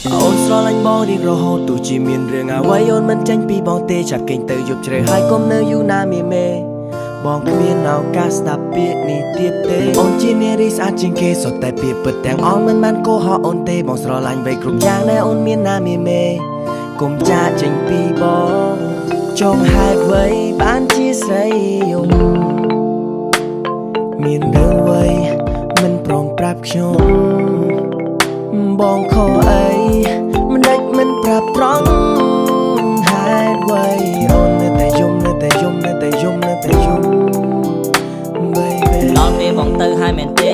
អូនស្រឡាញ់បងរៀងរហូតទោះជាមានរឿងអ្វីអូនមិនចាញ់ពីបងទេចាប់គេងទៅយប់ជ្រៅហើយកុំនៅយូរណាមេមេបងគ្មានឱកាសស្ដាប់ពាក្យនេះទៀតទេអូនជានារីស្អាតជាងគេសុទ្ធតែពាក្យពិតទាំងអស់មិនបានកុហកអូនទេបងស្រឡាញ់វ័យគ្រប់យ៉ាងដែលអូនមានណាមេមេកុំចាកចេញពីបងចង់ហេតុអ្វីបានជាស្រីយំមានរឿងអ្វីមិនព្រមប្រាប់ខ្ញុំបងខកអីមិនដេចមិនប្រាប់ត្រង់ហេតុអ្វីអូននៅតែយំ baby ដល់ពេលបងទៅហើយមែនទេ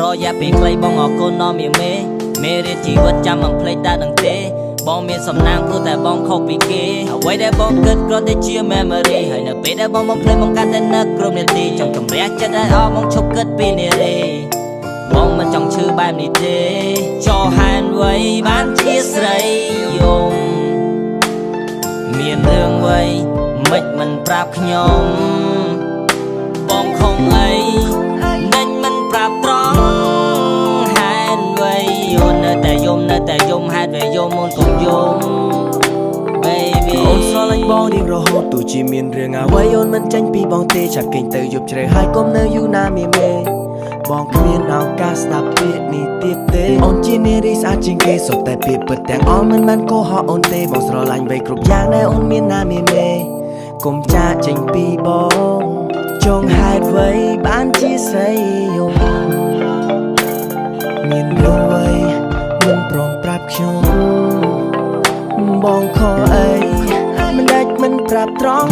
រយៈពេលខ្លីបងអរគុណដល់មេរៀនជីវិតចាំមិនភ្លេចដែរនឹងទេបងមានសំណាងព្រោះតែបងខុសពីគេអ្វីដែលបងគិតគ្រាន់តែជា memory ហើយនៅពេលដែលបងភ្លេចបងកាន់តែនឹកគ្រប់នាទីចង់ជំរះចិត្តឲ្យអស់បងឈប់គិតពីនារីបងមិនចង់ឈឺបែបនេះទេចោលហេតុអ្វីបានជាស្រីយំមានរឿងអ្វីមិនប្រាប់ខ្ញុំបងខំអីដេញមិនប្រាប់ត្រង់ហេតុអ្វីអូននៅតែយំហេតុអ្វីយំអូនកុំយំ baby អូនស្រឡាញ់បងរៀងរហូតទោះជាមានរឿងអ្វីអូនមិនចាញ់ពីបងទេចាប់គេងទៅយប់ជ្រៅហើយកុំនៅយូរណាមេបងគ្មានឱកាសស្ដាប់ពាក្យនេះទៀតទេអូនជានារីស្អាតជាងគេសុទ្ធតែពាក្យពិតទាំងអស់មិនបានកុហកអូនទេបងស្រឡាញ់វ័យគ្រប់យ៉ាងដែលអូនមានណាមេកុំចាកចេញពីបងចង់ហេតុអ្វីបានជាស្រីយំមានរឿងអ្វីមិនព្រមប្រាប់ខ្ញុំបងខកអីមិនដេចមិនប្រាប់ត្រង់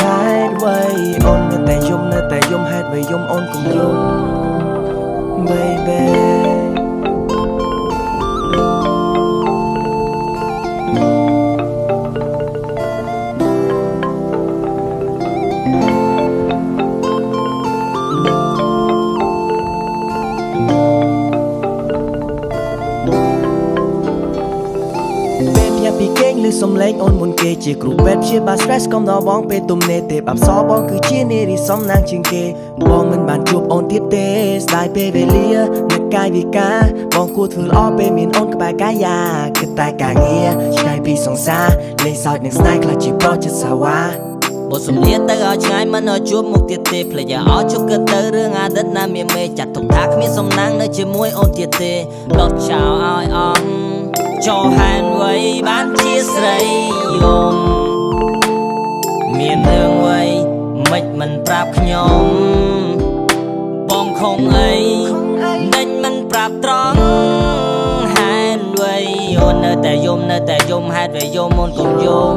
ហេតុអ្វីអូននៅតែយំហេតុអ្វីយំអូនកុំយំ babyពីគេងឬសំឡេងអូនមុនគេជាគ្រូពេទ្យព្យាបាល stress កុំដល់បងពេលទំនេរទេអប្សរបងគឺជានារីសំណាងជាងគេបងមិនបានជួបអូនទៀតទេស្ដាយពេលវេលានៅកាយវិការបងគួរធ្វើល្អពេលមានអូនក្បែរកាយាគិតតែការងារឆ្ងាយពីសង្សារលេងសើចនឹងស្នេហ៍ខ្លះជាប្រុសចិត្តសាវ៉ាបទសម្លៀកទៅឲ្យឆ្ងាយមិនឲ្យជួបមុខទៀតទេភ្លេចឲ្យអស់ជប់គិតទៅរឿងអតីតណាមេចាត់ទុកថាគ្មានសំណាងនៅជាមួយអូនទៀតទេដុតចោលឲ្យអស់ចោលហេតុអ្វីបានជាស្រីយំមានរឿងអ្វីមិនប្រាប់ខ្ញុំបងខំអីដេញមិនប្រាប់ត្រង់ហេតុអ្វីអូននៅតែយំហេតុអ្វីយំអូនកុំយំ